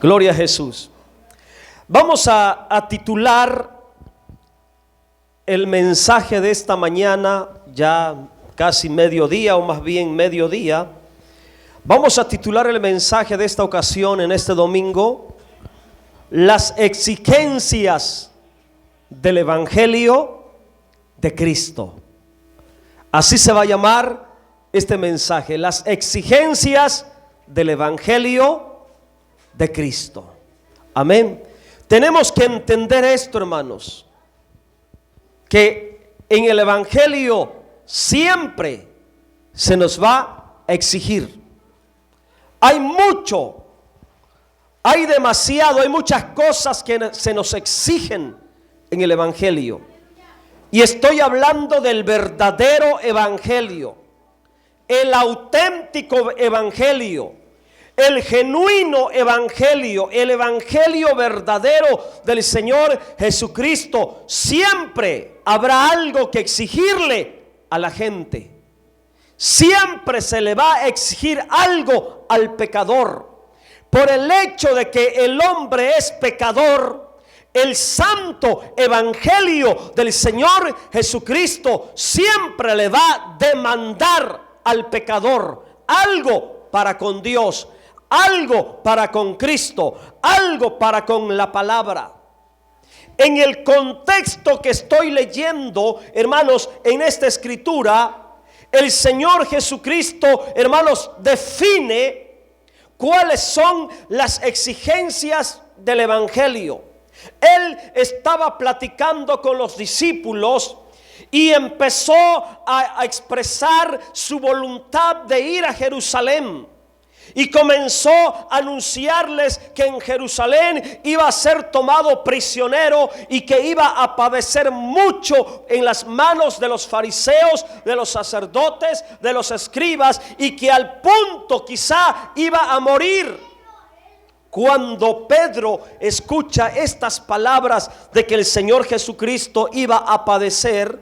Gloria a Jesús. Vamos a titular el mensaje de esta mañana, ya casi mediodía, o más bien mediodía. Vamos a titular el mensaje de esta ocasión, en este domingo, las exigencias del Evangelio de Cristo. Así se va a llamar este mensaje, las exigencias del Evangelio de Cristo. Amén. Tenemos que entender esto, hermanos, que en el Evangelio siempre se nos va a exigir. Hay mucho, hay demasiado, hay muchas cosas que se nos exigen en el Evangelio. Y estoy hablando del verdadero Evangelio, el auténtico Evangelio, el genuino Evangelio, el Evangelio verdadero del Señor Jesucristo. Siempre habrá algo que exigirle a la gente. Siempre se le va a exigir algo al pecador. Por el hecho de que el hombre es pecador, el santo Evangelio del Señor Jesucristo siempre le va a demandar al pecador algo para con Dios, algo para con Cristo, algo para con la palabra. En el contexto que estoy leyendo, hermanos, en esta escritura, el Señor Jesucristo, hermanos, define cuáles son las exigencias del Evangelio. Él estaba platicando con los discípulos y empezó a expresar su voluntad de ir a Jerusalén. Y comenzó a anunciarles que en Jerusalén iba a ser tomado prisionero y que iba a padecer mucho en las manos de los fariseos, de los sacerdotes, de los escribas, y que al punto quizá iba a morir. Cuando Pedro escucha estas palabras de que el Señor Jesucristo iba a padecer,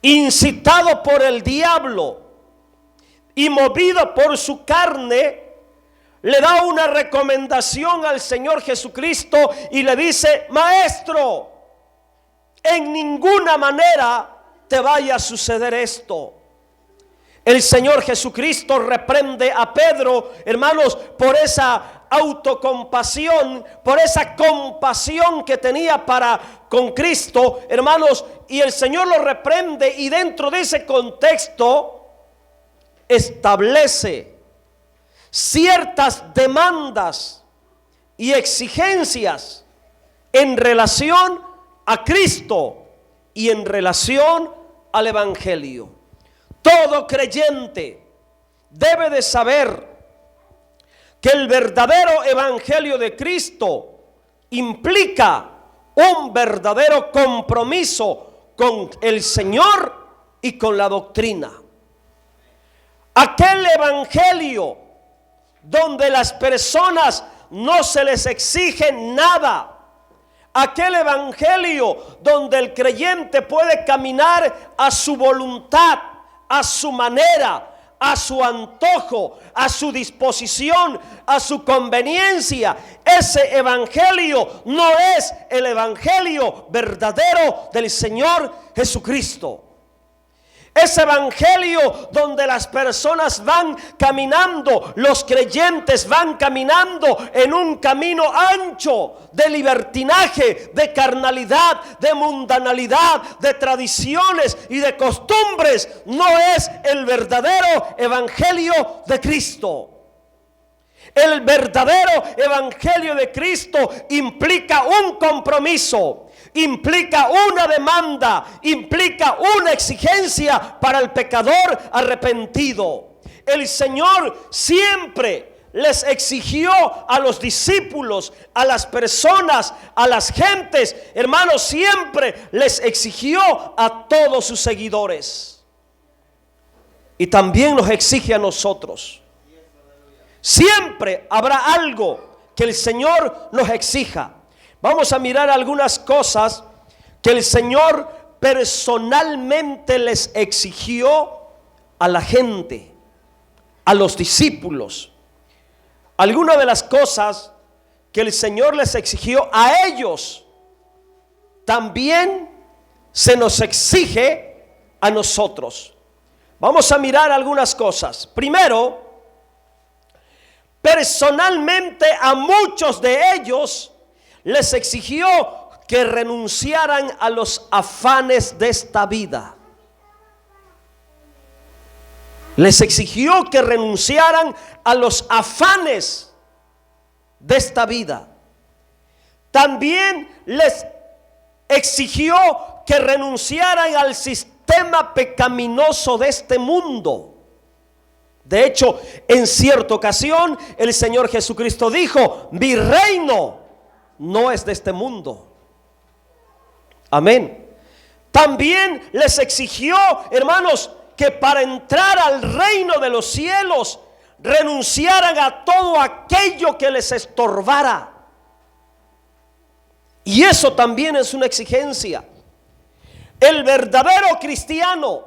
incitado por el diablo y movido por su carne, le da una recomendación al Señor Jesucristo y le dice: Maestro, en ninguna manera te vaya a suceder esto. El Señor Jesucristo reprende a Pedro, hermanos, por esa autocompasión, por esa compasión que tenía para con Cristo, hermanos, y el Señor lo reprende, y dentro de ese contexto establece ciertas demandas y exigencias en relación a Cristo y en relación al Evangelio. Todo creyente debe de saber que el verdadero Evangelio de Cristo implica un verdadero compromiso con el Señor y con la doctrina. Aquel evangelio donde las personas no se les exige nada. Aquel evangelio donde el creyente puede caminar a su voluntad, a su manera, a su antojo, a su disposición, a su conveniencia. Ese evangelio no es el evangelio verdadero del Señor Jesucristo. Ese evangelio donde las personas van caminando, los creyentes van caminando en un camino ancho de libertinaje, de carnalidad, de mundanalidad, de tradiciones y de costumbres, no es el verdadero evangelio de Cristo. El verdadero evangelio de Cristo implica un compromiso, implica una demanda, implica una exigencia para el pecador arrepentido. El Señor siempre les exigió a los discípulos, a las personas, a las gentes, hermanos, siempre les exigió a todos sus seguidores. Y también nos exige a nosotros. Siempre habrá algo que el Señor nos exija. Vamos a mirar algunas cosas que el Señor personalmente les exigió a la gente, a los discípulos. algunas de las cosas que el Señor les exigió a ellos, también se nos exige a nosotros. Vamos a mirar algunas cosas. Primero, personalmente a muchos de ellos les exigió que renunciaran a los afanes de esta vida. Les exigió que renunciaran a los afanes de esta vida. También les exigió que renunciaran al sistema pecaminoso de este mundo. De hecho, en cierta ocasión, el Señor Jesucristo dijo: mi reino no es de este mundo. Amén. También les exigió, hermanos, que para entrar al reino de los cielos renunciaran a todo aquello que les estorbara. Y eso también es una exigencia. El verdadero cristiano,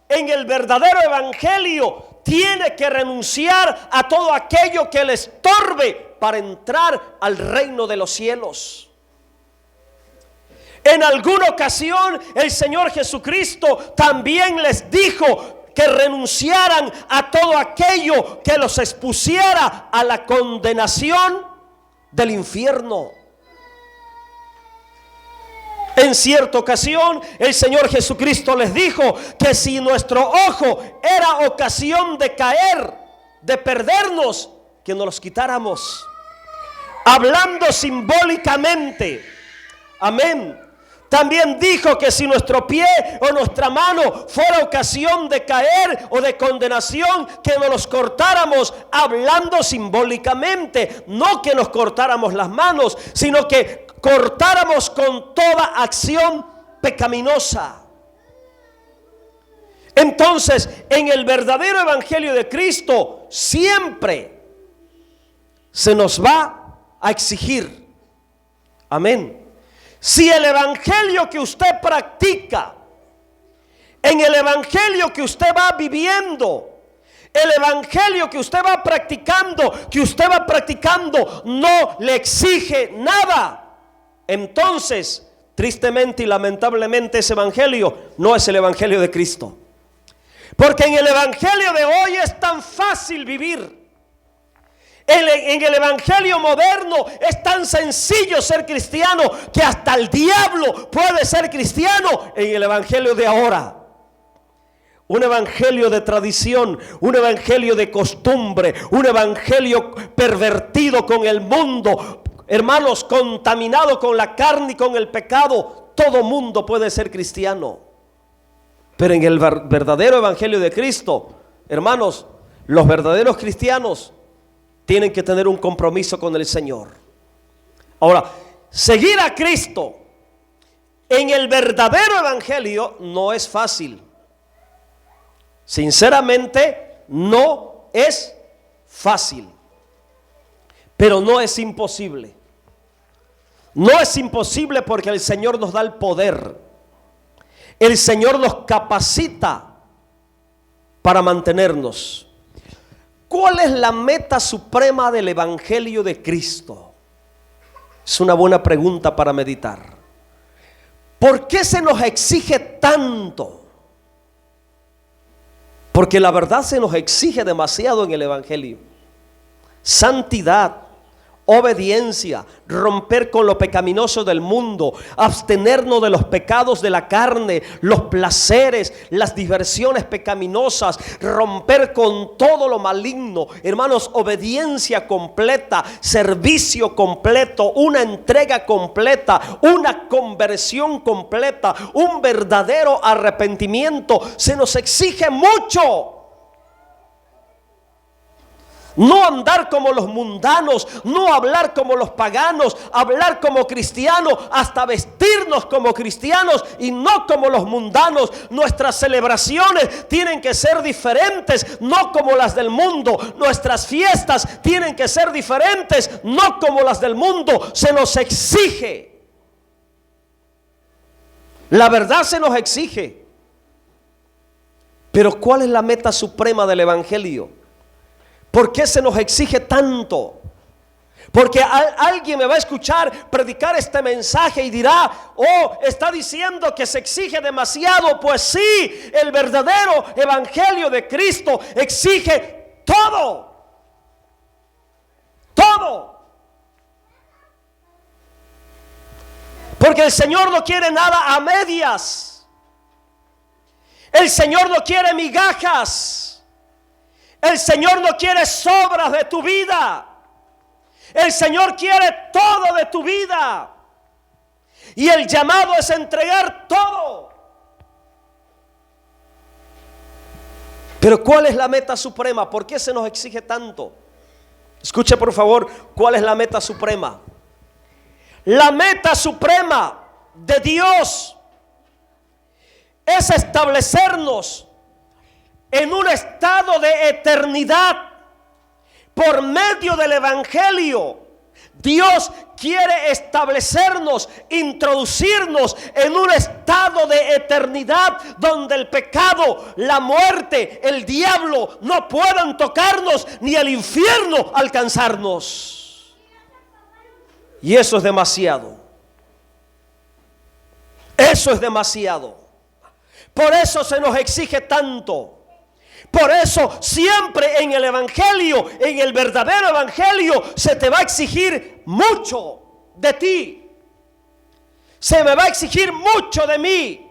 en el verdadero evangelio, tiene que renunciar a todo aquello que le estorbe para entrar al reino de los cielos. En alguna ocasión el Señor Jesucristo también les dijo que renunciaran a todo aquello que los expusiera a la condenación del infierno. En cierta ocasión el Señor Jesucristo les dijo que si nuestro ojo era ocasión de caer, de perdernos, que nos los quitáramos, hablando simbólicamente. Amén. También dijo que si nuestro pie o nuestra mano fuera ocasión de caer o de condenación, que nos los cortáramos, hablando simbólicamente. No que nos cortáramos las manos, sino que cortáramos con toda acción pecaminosa. Entonces, en el verdadero evangelio de Cristo siempre se nos va a exigir. Amén. Si el evangelio que usted practica, en el evangelio que usted va viviendo, el evangelio que usted va practicando, no le exige nada, entonces, tristemente y lamentablemente, ese evangelio no es el evangelio de Cristo. Porque en el evangelio de hoy es tan fácil vivir. En el evangelio moderno es tan sencillo ser cristiano que hasta el diablo puede ser cristiano en el evangelio de ahora. Un evangelio de tradición, un evangelio de costumbre, un evangelio pervertido con el mundo, hermanos, contaminado con la carne y con el pecado. Todo mundo puede ser cristiano. Pero en el verdadero evangelio de Cristo, hermanos, los verdaderos cristianos tienen que tener un compromiso con el Señor. Ahora, seguir a Cristo en el verdadero evangelio no es fácil. Sinceramente, no es fácil. Pero no es imposible. No es imposible porque el Señor nos da el poder. El Señor nos capacita para mantenernos. ¿Cuál es la meta suprema del evangelio de Cristo? Es una buena pregunta para meditar. ¿Por qué se nos exige tanto? Porque la verdad se nos exige demasiado en el evangelio. Santidad, obediencia, romper con lo pecaminoso del mundo, abstenernos de los pecados de la carne, los placeres, las diversiones pecaminosas, romper con todo lo maligno. Hermanos, obediencia completa, servicio completo, una entrega completa, una conversión completa, un verdadero arrepentimiento. Se nos exige mucho. No andar como los mundanos, no hablar como los paganos, hablar como cristianos, hasta vestirnos como cristianos y no como los mundanos. Nuestras celebraciones tienen que ser diferentes, no como las del mundo. Nuestras fiestas tienen que ser diferentes, no como las del mundo. Se nos exige. La verdad se nos exige. Pero ¿cuál es la meta suprema del evangelio? ¿Por qué se nos exige tanto? Porque alguien me va a escuchar predicar este mensaje y dirá: oh, está diciendo que se exige demasiado. Pues sí, el verdadero evangelio de Cristo exige todo. Todo. Porque el Señor no quiere nada a medias. El Señor no quiere migajas. El Señor no quiere sobras de tu vida. El Señor quiere todo de tu vida. Y el llamado es entregar todo. Pero ¿cuál es la meta suprema? ¿Por qué se nos exige tanto? Escuche por favor, ¿cuál es la meta suprema? La meta suprema de Dios es establecernos en un estado de eternidad por medio del evangelio. Dios quiere establecernos, introducirnos en un estado de eternidad donde el pecado, la muerte, el diablo no puedan tocarnos, ni el infierno alcanzarnos. Y eso es demasiado. Eso es demasiado. Por eso se nos exige tanto. Por eso siempre en el evangelio, en el verdadero evangelio, se te va a exigir mucho de ti. Se me va a exigir mucho de mí.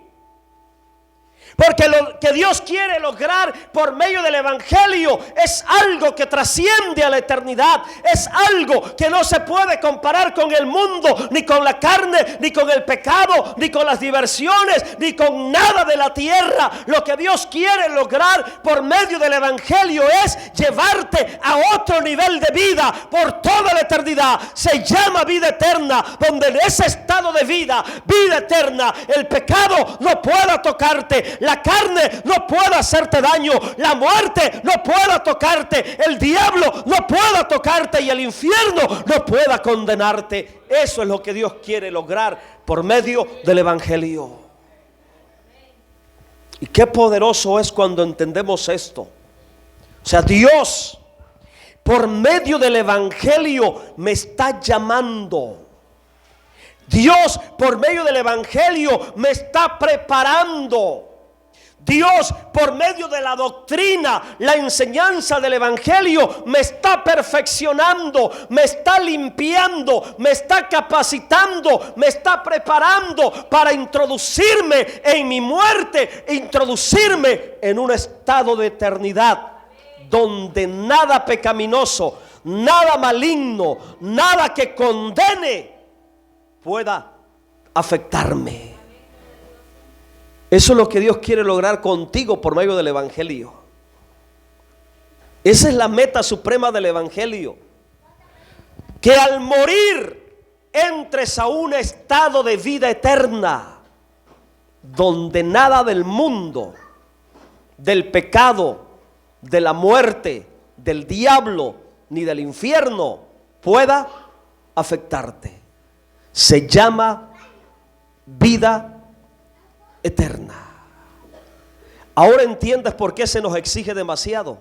Porque lo que Dios quiere lograr por medio del evangelio es algo que trasciende a la eternidad. Es algo que no se puede comparar con el mundo, ni con la carne, ni con el pecado, ni con las diversiones, ni con nada de la tierra. Lo que Dios quiere lograr por medio del evangelio es llevarte a otro nivel de vida por toda la eternidad. Se llama vida eterna, donde en ese estado de vida, vida eterna, el pecado no pueda tocarte. La carne no puede hacerte daño, la muerte no pueda tocarte, el diablo no pueda tocarte y el infierno no pueda condenarte. Eso es lo que Dios quiere lograr por medio del evangelio. Y qué poderoso es cuando entendemos esto. O sea, Dios por medio del evangelio me está llamando. Dios por medio del evangelio me está preparando. Dios por medio de la doctrina, la enseñanza del evangelio me está perfeccionando, me está limpiando, me está capacitando, me está preparando para introducirme en mi muerte, introducirme en un estado de eternidad donde nada pecaminoso, nada maligno, nada que condene pueda afectarme. Eso es lo que Dios quiere lograr contigo por medio del evangelio. Esa es la meta suprema del evangelio. Que al morir entres a un estado de vida eterna donde nada del mundo, del pecado, de la muerte, del diablo ni del infierno pueda afectarte. Se llama vida eterna. Ahora entiendes por qué se nos exige demasiado.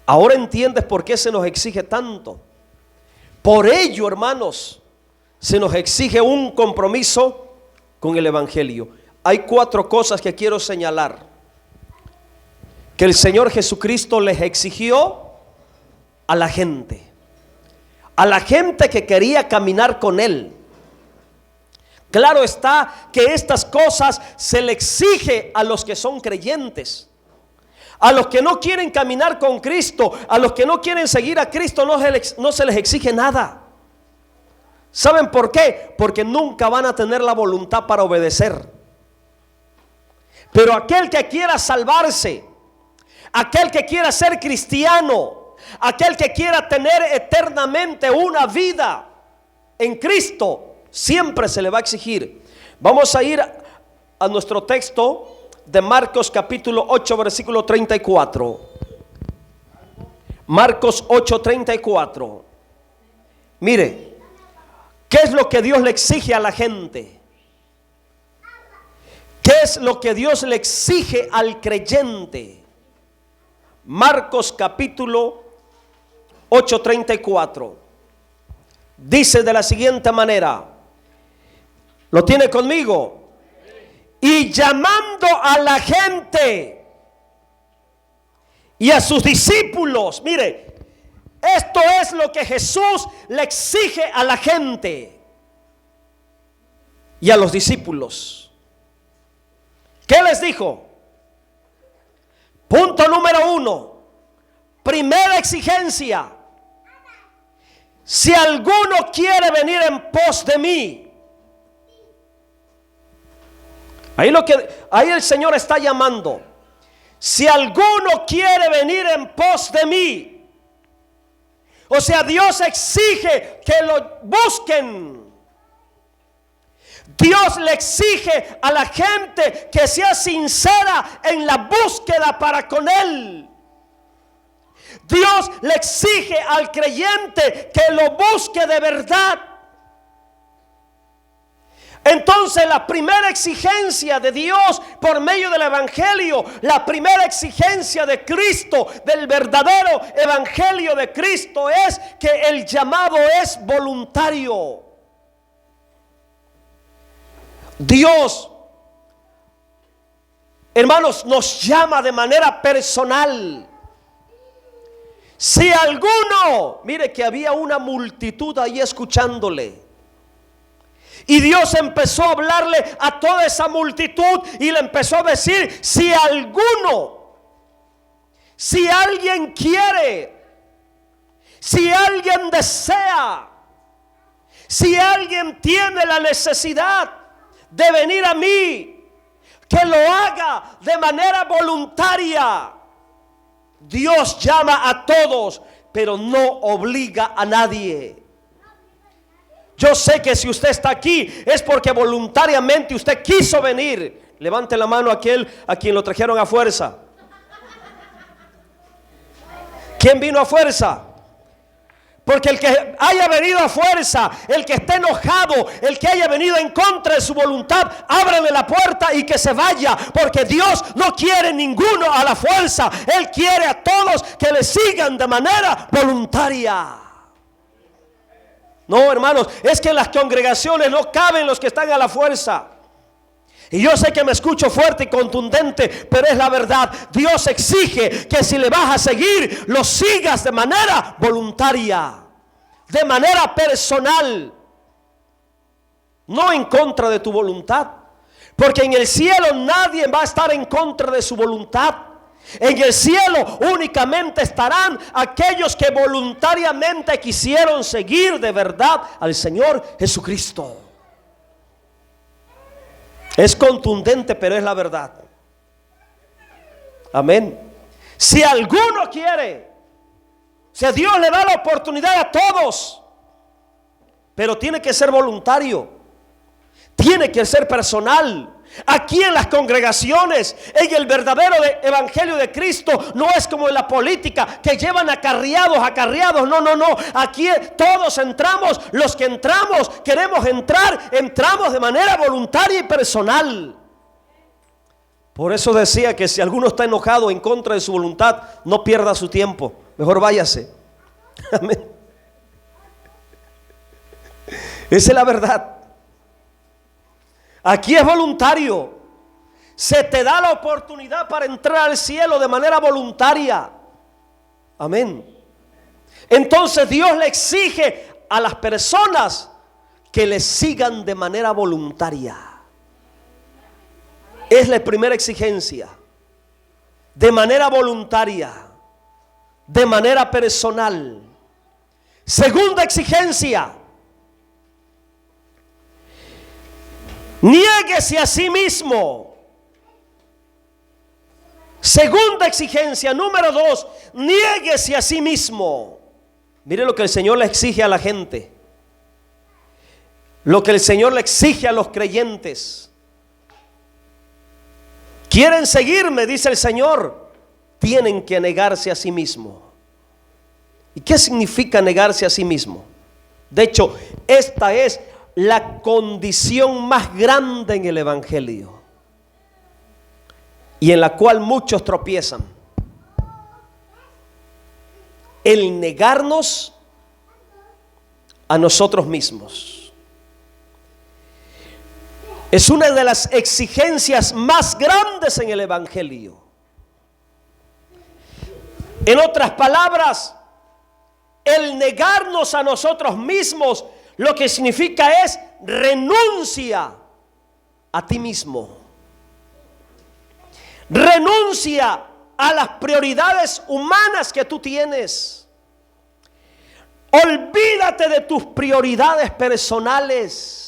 Ahora entiendes por qué se nos exige tanto. Por ello, hermanos, se nos exige un compromiso con el evangelio. Hay 4 cosas que quiero señalar que el Señor Jesucristo les exigió a la gente que quería caminar con Él. Claro está que estas cosas se le exige a los que son creyentes. A los que no quieren caminar con Cristo, a los que no quieren seguir a Cristo, no se les exige nada. ¿Saben por qué? Porque nunca van a tener la voluntad para obedecer. Pero aquel que quiera salvarse, aquel que quiera ser cristiano, aquel que quiera tener eternamente una vida en Cristo, siempre se le va a exigir. Vamos a ir a nuestro texto de Marcos capítulo 8 versículo 34. Marcos 8:34. Mire, ¿qué es lo que Dios le exige a la gente? ¿Qué es lo que Dios le exige al creyente? Marcos capítulo 8:34. Dice de la siguiente manera, ¿lo tiene conmigo? Y llamando a la gente y a sus discípulos, mire, esto es lo que Jesús le exige a la gente y a los discípulos. ¿Qué les dijo? Punto número 1, primera exigencia: si alguno quiere venir en pos de mí. Ahí el Señor está llamando. Si alguno quiere venir en pos de mí. O sea, Dios exige que lo busquen. Dios le exige a la gente que sea sincera en la búsqueda para con Él. Dios le exige al creyente que lo busque de verdad. Entonces, la primera exigencia de Dios por medio del evangelio, la primera exigencia de Cristo, del verdadero evangelio de Cristo, es que el llamado es voluntario. Dios, hermanos, nos llama de manera personal. Si alguno, mire que había una multitud ahí escuchándole, y Dios empezó a hablarle a toda esa multitud y le empezó a decir: si alguno, si alguien quiere, si alguien desea, si alguien tiene la necesidad de venir a mí, que lo haga de manera voluntaria. Dios llama a todos, pero no obliga a nadie. Yo sé que si usted está aquí es porque voluntariamente usted quiso venir. Levante la mano aquel a quien lo trajeron a fuerza. ¿Quién vino a fuerza? Porque el que haya venido a fuerza, el que esté enojado, el que haya venido en contra de su voluntad, ábrele la puerta y que se vaya. Porque Dios no quiere ninguno a la fuerza. Él quiere a todos que le sigan de manera voluntaria. No, hermanos, es que en las congregaciones no caben los que están a la fuerza. Y yo sé que me escucho fuerte y contundente, pero es la verdad. Dios exige que si le vas a seguir, lo sigas de manera voluntaria, de manera personal, no en contra de tu voluntad. Porque en el cielo nadie va a estar en contra de su voluntad. En el cielo únicamente estarán aquellos que voluntariamente quisieron seguir de verdad al Señor Jesucristo. Es contundente, pero es la verdad. Amén. Si alguno quiere, si Dios le da la oportunidad a todos, pero tiene que ser voluntario, tiene que ser personal. Aquí en las congregaciones, en el verdadero evangelio de Cristo, no es como en la política que llevan acarreados. No. Aquí todos entramos, los que entramos, queremos entrar, entramos de manera voluntaria y personal. Por eso decía que si alguno está enojado en contra de su voluntad, no pierda su tiempo, mejor váyase. Amén. Esa es la verdad. Aquí es voluntario. Se te da la oportunidad para entrar al cielo de manera voluntaria. Amén. Entonces Dios le exige a las personas que le sigan de manera voluntaria. Es la primera exigencia. De manera voluntaria, de manera personal. Segunda exigencia: niéguese a sí mismo. Segunda exigencia, número 2, niéguese a sí mismo. Mire lo que el Señor le exige a la gente, lo que el Señor le exige a los creyentes. ¿Quieren seguirme?, dice el Señor, tienen que negarse a sí mismo. ¿Y qué significa negarse a sí mismo? De hecho, esta es la condición más grande en el evangelio y en la cual muchos tropiezan. el negarnos a nosotros mismos. Es una de las exigencias más grandes en el Evangelio. En otras palabras, el negarnos a nosotros mismos lo que significa es renuncia a ti mismo. Renuncia a las prioridades humanas que tú tienes. Olvídate de tus prioridades personales.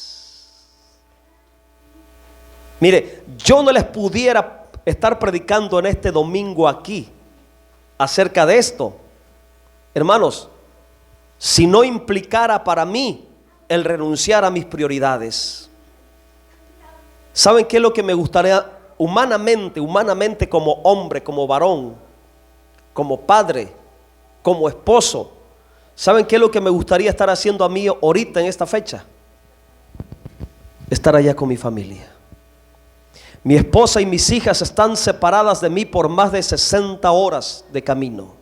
Mire, yo no les pudiera estar predicando en este domingo aquí acerca de esto, hermanos, si no implicara para mí el renunciar a mis prioridades. ¿Saben qué es lo que me gustaría humanamente como hombre, como varón, como padre, como esposo? ¿Saben qué es lo que me gustaría estar haciendo a mí ahorita en esta fecha? Estar allá con mi familia. Mi esposa y mis hijas están separadas de mí por más de 60 horas de camino.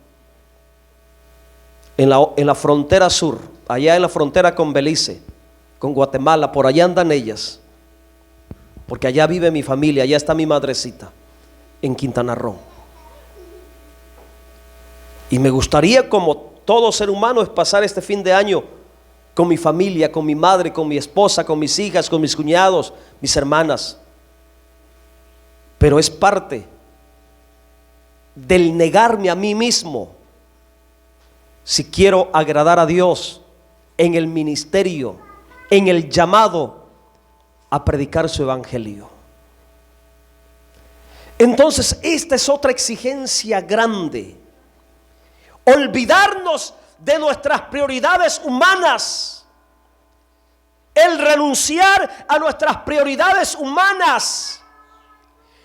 En la frontera sur, allá en la frontera con Belice, con Guatemala, por allá andan ellas. Porque allá vive mi familia, allá está mi madrecita, en Quintana Roo. Y me gustaría, como todo ser humano, es pasar este fin de año con mi familia, con mi madre, con mi esposa, con mis hijas, con mis cuñados, mis hermanas. Pero es parte del negarme a mí mismo si quiero agradar a Dios en el ministerio, en el llamado a predicar su evangelio. Entonces, esta es otra exigencia grande. Olvidarnos de nuestras prioridades humanas. El renunciar a nuestras prioridades humanas.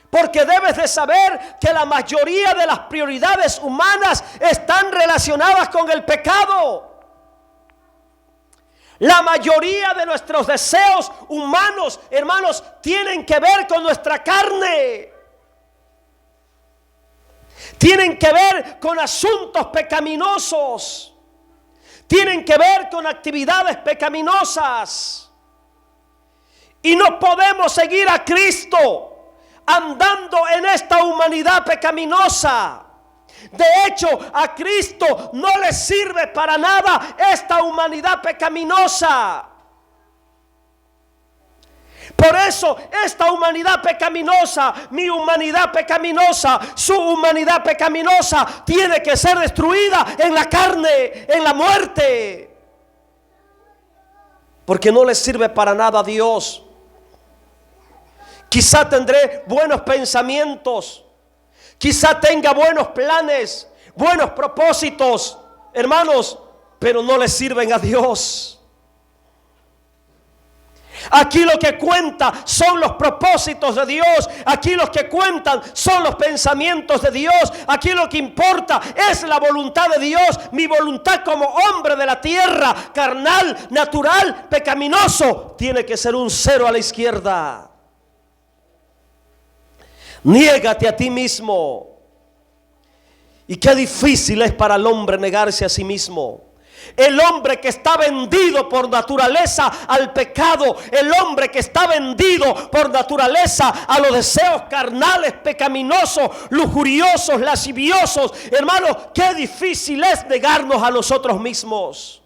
Porque debes de saber que la mayoría de las prioridades humanas están relacionadas con el pecado. La mayoría de nuestros deseos humanos, hermanos, tienen que ver con nuestra carne. Tienen que ver con asuntos pecaminosos. Tienen que ver con actividades pecaminosas. Y no podemos seguir a Cristo andando en esta humanidad pecaminosa. De hecho, a Cristo no le sirve para nada esta humanidad pecaminosa. Por eso esta humanidad pecaminosa, mi humanidad pecaminosa, su humanidad pecaminosa, tiene que ser destruida en la carne, en la muerte. Porque no le sirve para nada a Dios. Quizá tendré buenos pensamientos, quizá tenga buenos planes, buenos propósitos, hermanos, pero no le sirven a Dios. Aquí lo que cuenta son los propósitos de Dios. Aquí lo que cuentan son los pensamientos de Dios. Aquí lo que importa es la voluntad de Dios. Mi voluntad como hombre de la tierra, carnal, natural, pecaminoso, tiene que ser un 0 a la izquierda. Niégate a ti mismo. Y qué difícil es para el hombre negarse a sí mismo. El hombre que está vendido por naturaleza al pecado, el hombre que está vendido por naturaleza a los deseos carnales, pecaminosos, lujuriosos, lasciviosos, hermanos, qué difícil es negarnos a nosotros mismos.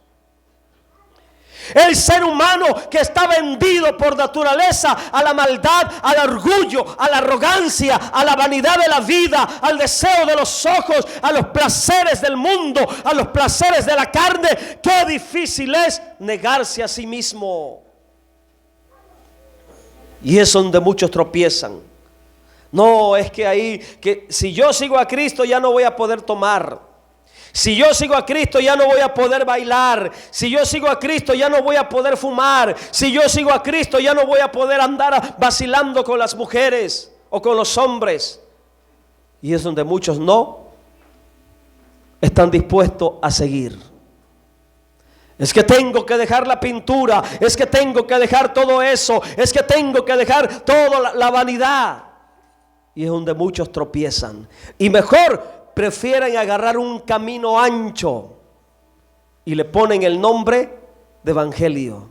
El ser humano que está vendido por naturaleza a la maldad, al orgullo, a la arrogancia, a la vanidad de la vida, al deseo de los ojos, a los placeres del mundo, a los placeres de la carne. Qué difícil es negarse a sí mismo. Y es donde muchos tropiezan. No, es que ahí, que si yo sigo a Cristo ya no voy a poder tomar. Si yo sigo a Cristo ya no voy a poder bailar. Si yo sigo a Cristo ya no voy a poder fumar. Si yo sigo a Cristo ya no voy a poder andar vacilando con las mujeres o con los hombres. Y es donde muchos no están dispuestos a seguir. Es que tengo que dejar la pintura. Es que tengo que dejar todo eso. Es que tengo que dejar toda la vanidad. Y es donde muchos tropiezan. Y mejor prefieren agarrar un camino ancho y le ponen el nombre de evangelio.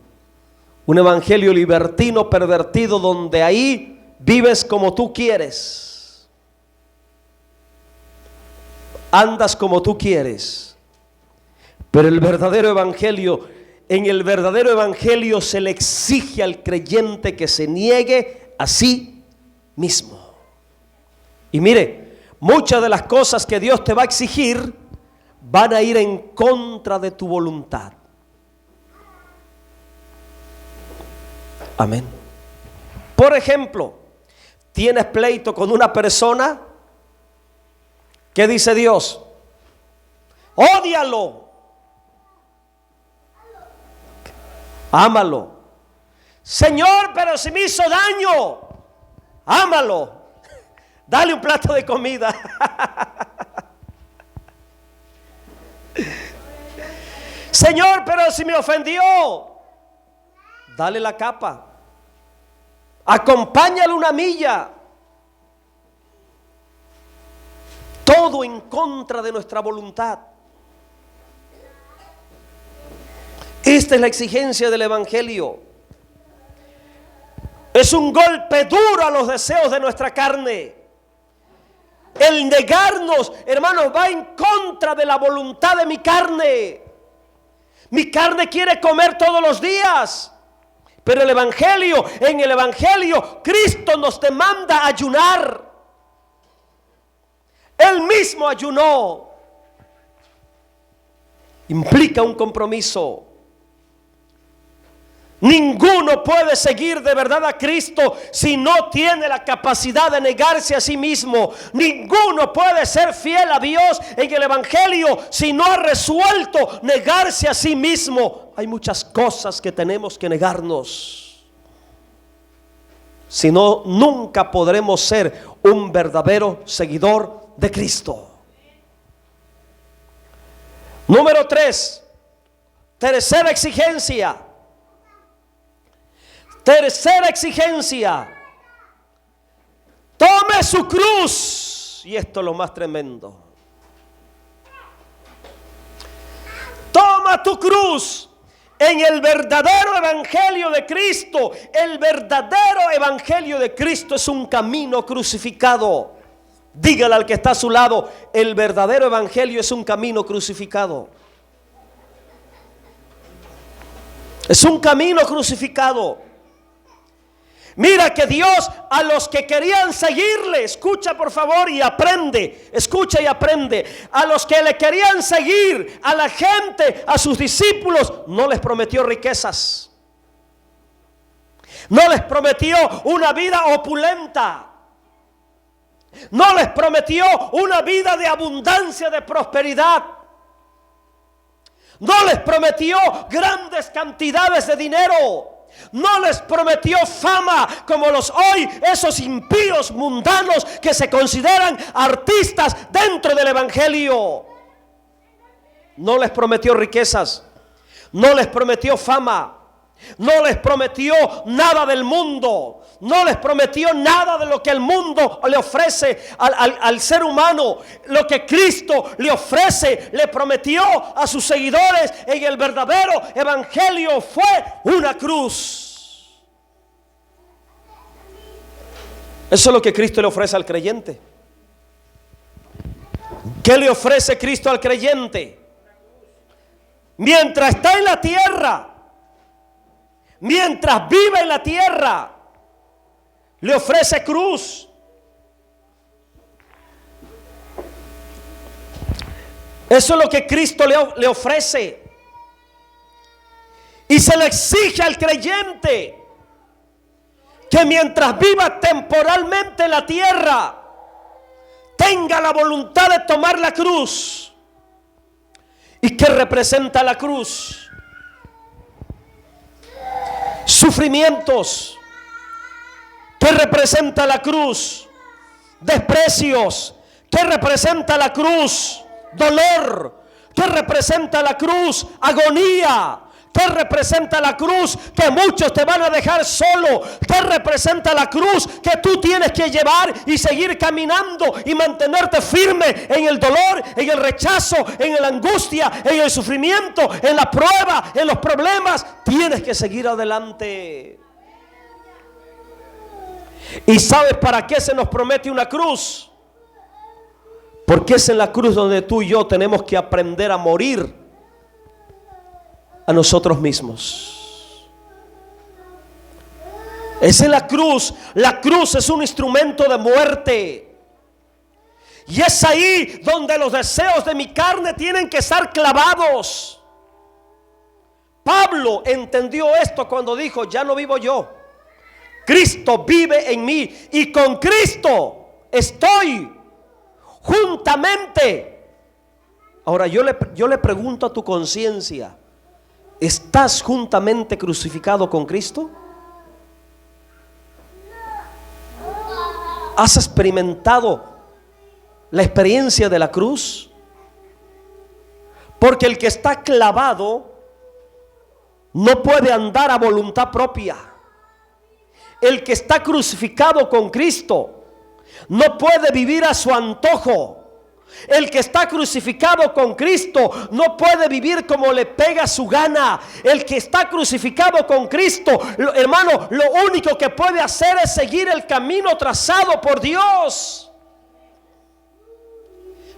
Un evangelio libertino, pervertido, donde ahí vives como tú quieres, andas como tú quieres. Pero el verdadero evangelio, en el verdadero evangelio se le exige al creyente que se niegue a sí mismo. Y mire, muchas de las cosas que Dios te va a exigir van a ir en contra de tu voluntad. Amén. Por ejemplo, tienes pleito con una persona. ¿Qué dice Dios? Ódialo. Ámalo. Señor, pero si me hizo daño, ámalo. Dale un plato de comida. Señor, pero si me ofendió, dale la capa. Acompáñale una milla. Todo en contra de nuestra voluntad. Esta es la exigencia del evangelio. Es un golpe duro a los deseos de nuestra carne. El negarnos, hermanos, va en contra de la voluntad de mi carne. Mi carne quiere comer todos los días. Pero el evangelio, en el evangelio, Cristo nos demanda ayunar. Él mismo ayunó. Implica un compromiso. Ninguno puede seguir de verdad a Cristo si no tiene la capacidad de negarse a sí mismo. Ninguno puede ser fiel a Dios en el evangelio si no ha resuelto negarse a sí mismo. Hay muchas cosas que tenemos que negarnos. Si no, nunca podremos ser un verdadero seguidor de Cristo. Número 3, tercera exigencia. Tercera exigencia: tome su cruz. Y esto es lo más tremendo. Toma tu cruz. En el verdadero evangelio de Cristo, el verdadero evangelio de Cristo es un camino crucificado. Dígale al que está a su lado: el verdadero evangelio es un camino crucificado. Es un camino crucificado. Mira que Dios, a los que querían seguirle, escucha por favor y aprende, escucha y aprende. A los que le querían seguir, a la gente, a sus discípulos, no les prometió riquezas. No les prometió una vida opulenta. No les prometió una vida de abundancia, de prosperidad. No les prometió grandes cantidades de dinero. No les prometió fama como los hoy, esos impíos mundanos que se consideran artistas dentro del evangelio. No les prometió riquezas. No les prometió fama. No les prometió nada del mundo. No les prometió nada de lo que el mundo le ofrece al ser humano. Lo que Cristo le ofrece, le prometió a sus seguidores en el verdadero evangelio fue una cruz. Eso es lo que Cristo le ofrece al creyente. ¿Qué le ofrece Cristo al creyente? Mientras está en la tierra, mientras vive en la tierra, le ofrece cruz. Eso es lo que Cristo le ofrece. Y se le exige al creyente que mientras viva temporalmente en la tierra, tenga la voluntad de tomar la cruz. ¿Y qué representa la cruz? Sufrimientos. ¿Qué representa la cruz? Desprecios. ¿Qué representa la cruz? Dolor. ¿Qué representa la cruz? Agonía. ¿Qué ¿Qué representa la cruz? Que muchos te van a dejar solo. ¿Qué representa la cruz? Que tú tienes que llevar y seguir caminando y mantenerte firme en el dolor, en el rechazo, en la angustia, en el sufrimiento, en la prueba, en los problemas. Tienes que seguir adelante. ¿Y sabes para qué se nos promete una cruz? Porque es en la cruz donde tú y yo tenemos que aprender a morir a nosotros mismos. Es en la cruz. La cruz es un instrumento de muerte. Y es ahí donde los deseos de mi carne tienen que estar clavados. Pablo entendió esto cuando dijo: ya no vivo yo, Cristo vive en mí, y con Cristo estoy juntamente. Ahora yo le pregunto a tu conciencia: ¿estás juntamente crucificado con Cristo? ¿Has experimentado la experiencia de la cruz? Porque el que está clavado no puede andar a voluntad propia. El que está crucificado con Cristo no puede vivir a su antojo. El que está crucificado con Cristo no puede vivir como le pega su gana. El que está crucificado con Cristo, hermano, lo único que puede hacer es seguir el camino trazado por Dios.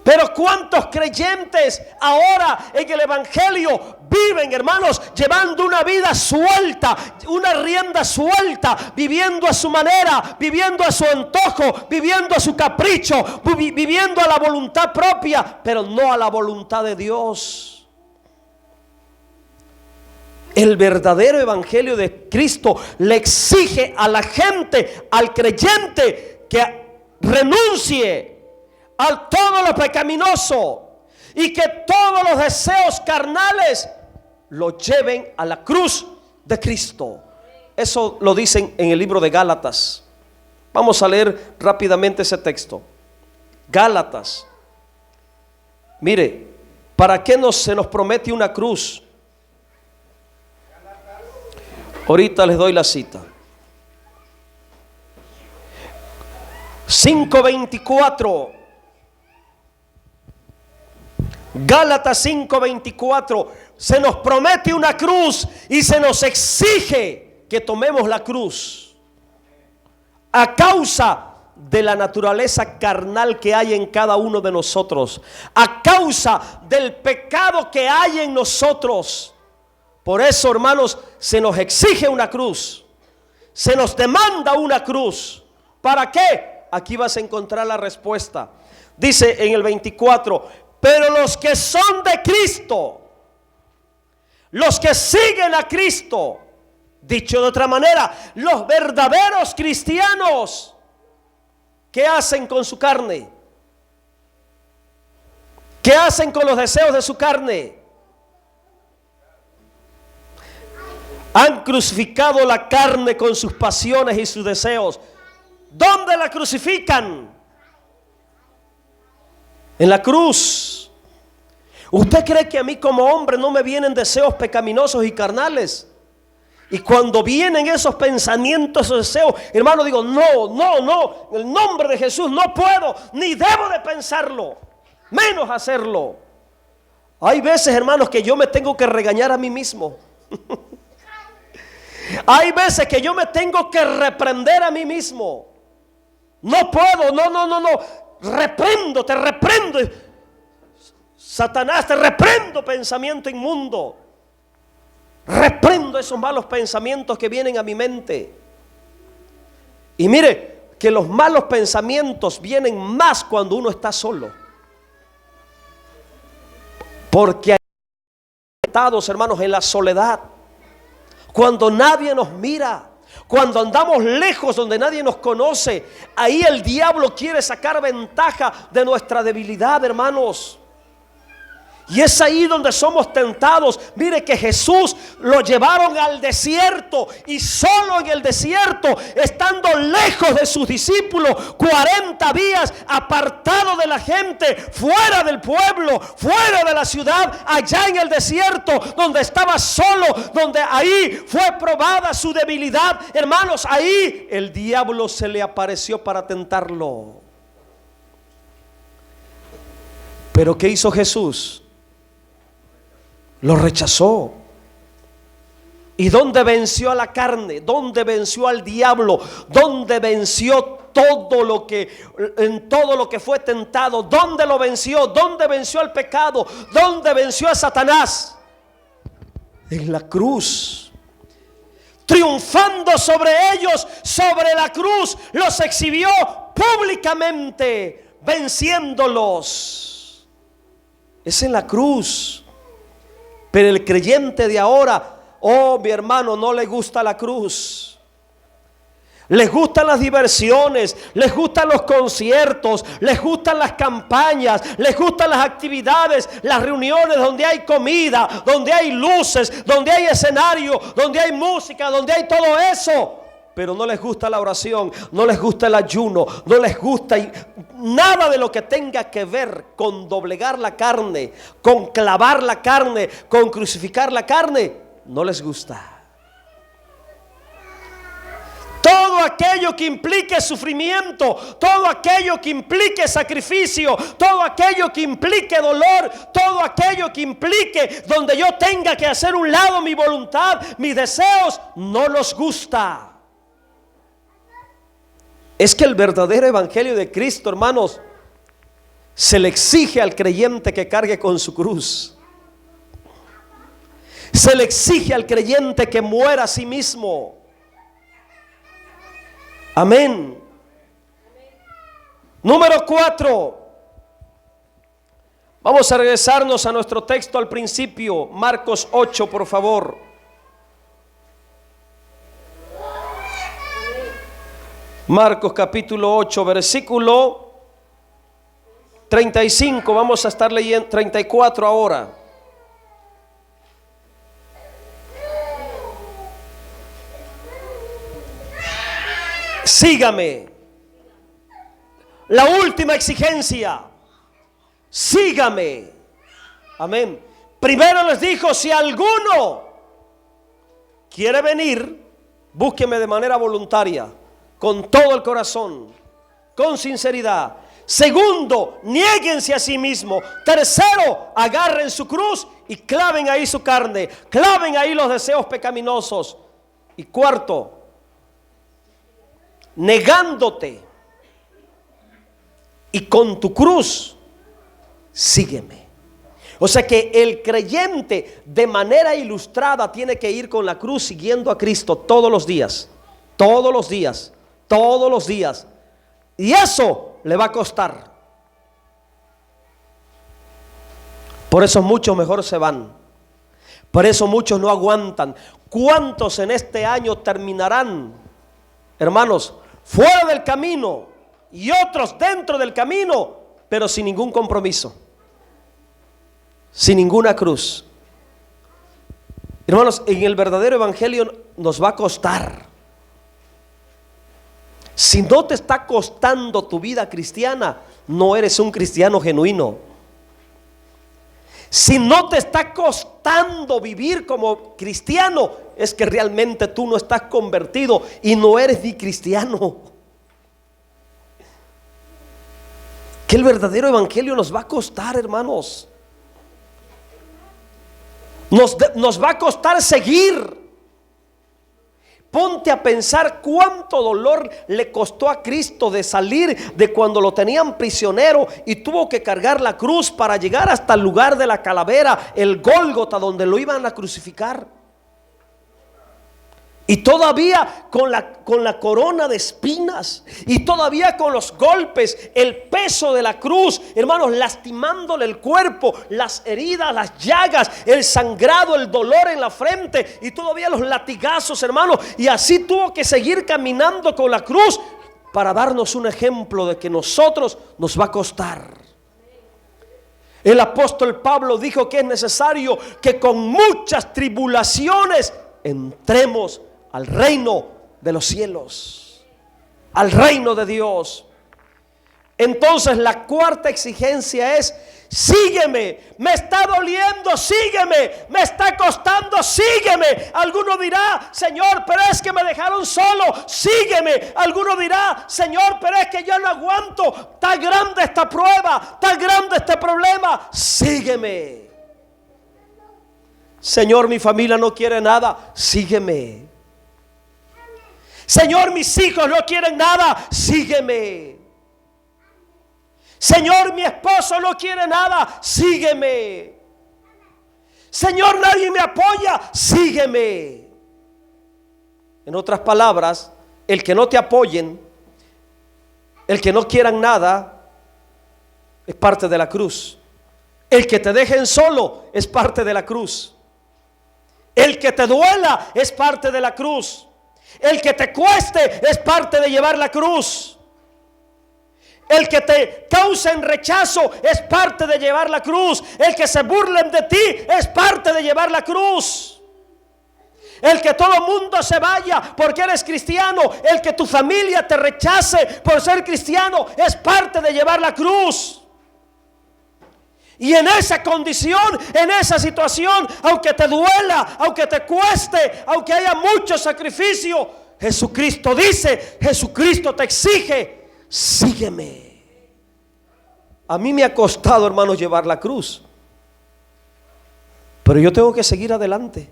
Pero ¿cuántos creyentes ahora en el evangelio viven, hermanos, llevando una vida suelta, una rienda suelta, viviendo a su manera, viviendo a su antojo, viviendo a su capricho, viviendo a la voluntad propia, pero no a la voluntad de Dios? El verdadero evangelio de Cristo le exige a la gente, al creyente, que renuncie a todo lo pecaminoso y que todos los deseos carnales lo lleven a la cruz de Cristo. Eso lo dicen en el libro de Gálatas. Vamos a leer rápidamente ese texto. Gálatas. Mire, ¿para qué se nos promete una cruz? Ahorita les doy la cita. 5:24. Gálatas 5:24. Se nos promete una cruz y se nos exige que tomemos la cruz a causa de la naturaleza carnal que hay en cada uno de nosotros, a causa del pecado que hay en nosotros. Por eso, hermanos, se nos exige una cruz, se nos demanda una cruz. ¿Para qué? Aquí vas a encontrar la respuesta. Dice en el 24: pero los que son de Cristo, los que siguen a Cristo, dicho de otra manera, los verdaderos cristianos, ¿qué hacen con su carne? ¿Qué hacen con los deseos de su carne? Han crucificado la carne con sus pasiones y sus deseos. ¿Dónde la crucifican? En la cruz. ¿Usted cree que a mí como hombre no me vienen deseos pecaminosos y carnales? Y cuando vienen esos pensamientos, esos deseos, hermano, digo: no, en el nombre de Jesús no puedo, ni debo de pensarlo, menos hacerlo. Hay veces, hermanos, que yo me tengo que regañar a mí mismo. Hay veces que yo me tengo que reprender a mí mismo. No puedo, no. Te reprendo. Satanás, te reprendo, pensamiento inmundo. Reprendo esos malos pensamientos que vienen a mi mente. Y mire que los malos pensamientos vienen más cuando uno está solo. Porque hay estados, hermanos, en la soledad, cuando nadie nos mira, cuando andamos lejos donde nadie nos conoce, ahí el diablo quiere sacar ventaja de nuestra debilidad, hermanos. Y es ahí donde somos tentados. Mire que Jesús lo llevaron al desierto, y solo en el desierto, estando lejos de sus discípulos, 40 días apartado de la gente, fuera del pueblo, fuera de la ciudad, allá en el desierto, donde estaba solo, donde ahí fue probada su debilidad. Hermanos, ahí el diablo se le apareció para tentarlo. Pero ¿qué hizo Jesús? Lo rechazó. ¿Y dónde venció a la carne? ¿Dónde venció al diablo? ¿Dónde venció todo lo que, en todo lo que fue tentado? ¿Dónde lo venció? ¿Dónde venció al pecado? ¿Dónde venció a Satanás? En la cruz. Triunfando sobre ellos, sobre la cruz, los exhibió públicamente, venciéndolos. Es en la cruz. Pero el creyente de ahora, oh mi hermano, no le gusta la cruz. Les gustan las diversiones, les gustan los conciertos, les gustan las campañas, les gustan las actividades, las reuniones donde hay comida, donde hay luces, donde hay escenario, donde hay música, donde hay todo eso. Pero no les gusta la oración, no les gusta el ayuno, no les gusta nada de lo que tenga que ver con doblegar la carne, con clavar la carne, con crucificar la carne. No les gusta. Todo aquello que implique sufrimiento, todo aquello que implique sacrificio, todo aquello que implique dolor, todo aquello que implique donde yo tenga que hacer un lado mi voluntad, mis deseos, no nos gusta. Es que el verdadero evangelio de Cristo, hermanos, se le exige al creyente que cargue con su cruz. Se le exige al creyente que muera a sí mismo. Amén. Número 4. Vamos a regresarnos a nuestro texto al principio. Marcos 8, por favor. Marcos capítulo 8, versículo 35. Vamos a estar leyendo 34 ahora. Sígame. La última exigencia. Sígame. Amén. Primero les dijo: si alguno quiere venir, búsqueme de manera voluntaria, con todo el corazón, con sinceridad. Segundo, niéguense a sí mismo. Tercero, agarren su cruz y claven ahí su carne, claven ahí los deseos pecaminosos. Y cuarto, negándote y con tu cruz, sígueme. O sea que el creyente de manera ilustrada tiene que ir con la cruz siguiendo a Cristo todos los días, todos los días, todos los días. Y eso le va a costar. Por eso muchos mejor se van. Por eso muchos no aguantan. ¿Cuántos en este año terminarán, hermanos, fuera del camino y otros dentro del camino, pero sin ningún compromiso, sin ninguna cruz? Hermanos, en el verdadero evangelio nos va a costar. Si no te está costando tu vida cristiana, no eres un cristiano genuino. Si no te está costando vivir como cristiano, es que realmente tú no estás convertido y no eres ni cristiano. Que el verdadero evangelio nos va a costar, hermanos. Nos va a costar seguir. Ponte a pensar cuánto dolor le costó a Cristo de salir de cuando lo tenían prisionero y tuvo que cargar la cruz para llegar hasta el lugar de la calavera, el Gólgota, donde lo iban a crucificar. Y todavía con la corona de espinas, y todavía con los golpes, el peso de la cruz, hermanos, lastimándole el cuerpo, las heridas, las llagas, el sangrado, el dolor en la frente, y todavía los latigazos, hermanos. Y así tuvo que seguir caminando con la cruz para darnos un ejemplo de que nosotros nos va a costar. El apóstol Pablo dijo que es necesario que con muchas tribulaciones entremos al reino de los cielos, al reino de Dios. Entonces la cuarta exigencia es: sígueme. Me está doliendo, sígueme. Me está costando, sígueme. Alguno dirá: Señor, pero es que me dejaron solo, sígueme. Alguno dirá: Señor, pero es que yo no aguanto, tan grande esta prueba, tan grande este problema, sígueme. Señor, mi familia no quiere nada, sígueme. Señor, mis hijos no quieren nada, sígueme. Señor, mi esposo no quiere nada, sígueme. Señor, nadie me apoya, sígueme. En otras palabras, el que no te apoyen, el que no quieran nada, es parte de la cruz. El que te dejen solo es parte de la cruz. El que te duela es parte de la cruz. El que te cueste es parte de llevar la cruz. El que te causen rechazo es parte de llevar la cruz. El que se burlen de ti es parte de llevar la cruz. El que todo mundo se vaya porque eres cristiano, el que tu familia te rechace por ser cristiano, es parte de llevar la cruz. Y en esa condición, en esa situación, aunque te duela, aunque te cueste, aunque haya mucho sacrificio, Jesucristo dice, Jesucristo te exige: sígueme. A mí me ha costado, hermanos, llevar la cruz, pero yo tengo que seguir adelante.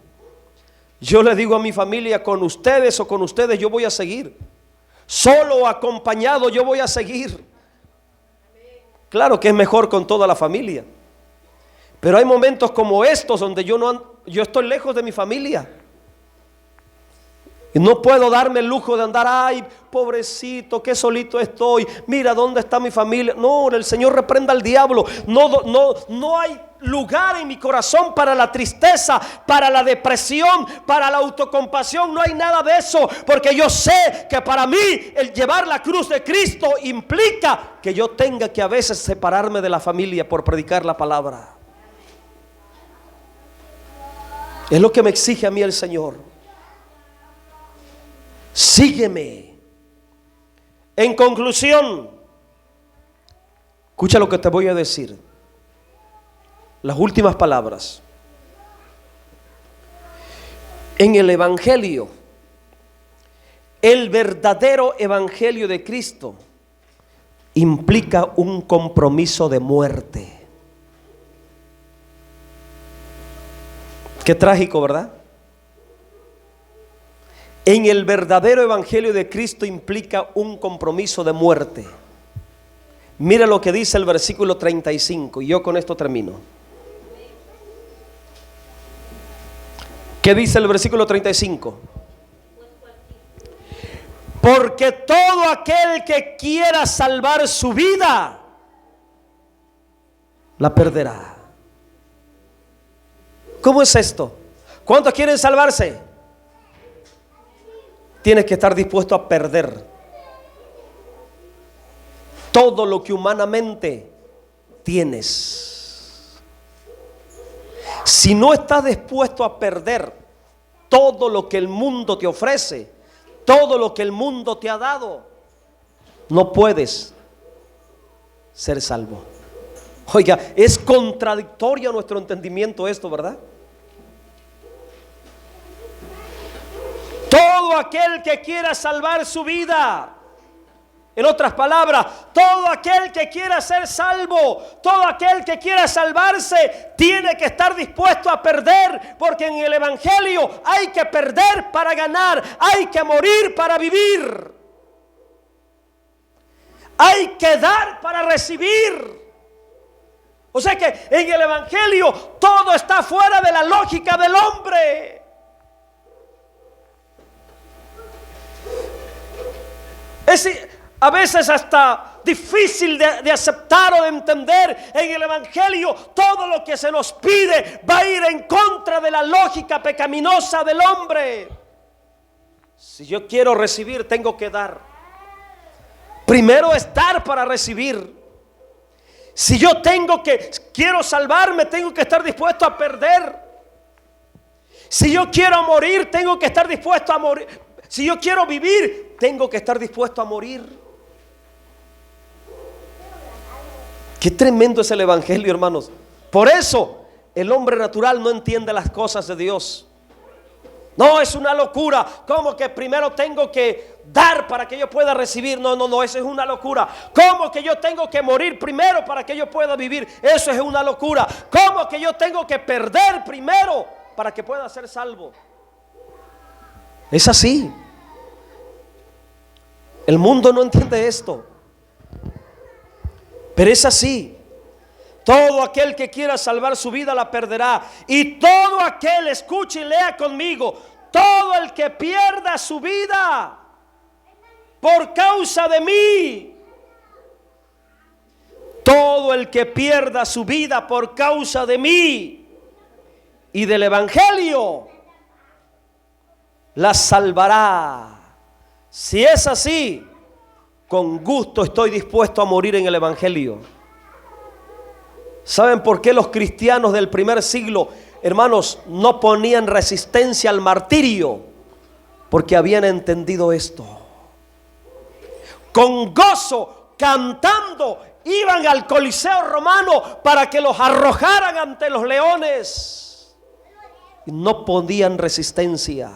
Yo le digo a mi familia: con ustedes o con ustedes yo voy a seguir. Solo o acompañado yo voy a seguir. Claro que es mejor con toda la familia, pero hay momentos como estos donde yo estoy lejos de mi familia. Y no puedo darme el lujo de andar: ay, pobrecito, qué solito estoy, mira dónde está mi familia. No, el Señor reprenda al diablo. No hay lugar en mi corazón para la tristeza, para la depresión, para la autocompasión. No hay nada de eso, porque yo sé que para mí el llevar la cruz de Cristo implica que yo tenga que a veces separarme de la familia por predicar la palabra. Es lo que me exige a mí el Señor. Sígueme. En conclusión, escucha lo que te voy a decir. Las últimas palabras. En el Evangelio, el verdadero Evangelio de Cristo implica un compromiso de muerte. Qué trágico, ¿verdad? En el verdadero Evangelio de Cristo implica un compromiso de muerte. Mira lo que dice el versículo 35, y yo con esto termino. ¿Qué dice el versículo 35? Porque todo aquel que quiera salvar su vida, la perderá. ¿Cómo es esto? ¿Cuántos quieren salvarse? Tienes que estar dispuesto a perder todo lo que humanamente tienes. Si no estás dispuesto a perder todo lo que el mundo te ofrece, todo lo que el mundo te ha dado, no puedes ser salvo. Oiga, es contradictorio a nuestro entendimiento esto, ¿verdad? Todo aquel que quiera salvar su vida, en otras palabras, todo aquel que quiera ser salvo, todo aquel que quiera salvarse, tiene que estar dispuesto a perder, porque en el Evangelio hay que perder para ganar, hay que morir para vivir, hay que dar para recibir. O sea que en el Evangelio todo está fuera de la lógica del hombre. Es a veces hasta difícil de aceptar o de entender. En el Evangelio todo lo que se nos pide va a ir en contra de la lógica pecaminosa del hombre. Si yo quiero recibir, tengo que dar. Primero es dar para recibir. Si yo quiero salvarme, tengo que estar dispuesto a perder. Si yo quiero morir, tengo que estar dispuesto a morir. Si yo quiero vivir, tengo que estar dispuesto a morir. Qué tremendo es el evangelio, hermanos. Por eso el hombre natural no entiende las cosas de Dios. No, es una locura. ¿Cómo que primero tengo que dar para que yo pueda recibir? No, eso es una locura. ¿Cómo que yo tengo que morir primero para que yo pueda vivir? Eso es una locura. ¿Cómo que yo tengo que perder primero para que pueda ser salvo? Es así. El mundo no entiende esto, pero es así. Todo aquel que quiera salvar su vida la perderá. Y todo aquel, escuche y lea conmigo, todo el que pierda su vida por causa de mí, todo el que pierda su vida por causa de mí y del evangelio, la salvará. Si es así, con gusto estoy dispuesto a morir en el evangelio. ¿Saben por qué los cristianos del primer siglo, hermanos, no ponían resistencia al martirio? Porque habían entendido esto. Con gozo, cantando, iban al Coliseo romano para que los arrojaran ante los leones. Y no ponían resistencia.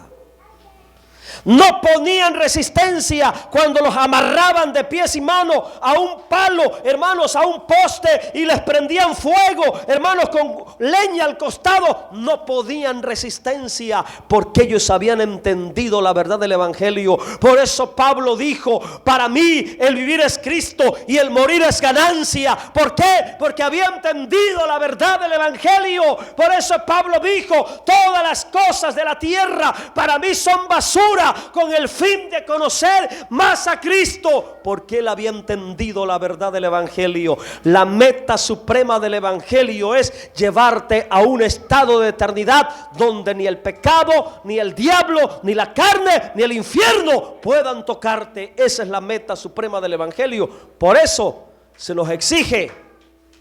No ponían resistencia cuando los amarraban de pies y manos a un palo, hermanos, a un poste, y les prendían fuego, hermanos, con leña al costado. No podían resistencia porque ellos habían entendido la verdad del evangelio. Por eso Pablo dijo: para mí el vivir es Cristo y el morir es ganancia. ¿Por qué? Porque había entendido la verdad del evangelio. Por eso Pablo dijo: todas las cosas de la tierra para mí son basura, con el fin de conocer más a Cristo, porque él había entendido la verdad del evangelio. La meta suprema del evangelio es llevarte a un estado de eternidad donde ni el pecado, ni el diablo, ni la carne, ni el infierno puedan tocarte. Esa es la meta suprema del evangelio. Por eso se nos exige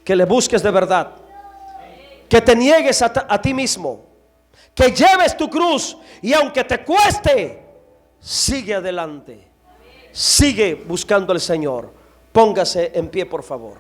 que le busques de verdad, que te niegues a ti mismo, que lleves tu cruz, y aunque te cueste, sigue adelante. Sigue buscando al Señor. Póngase en pie, por favor.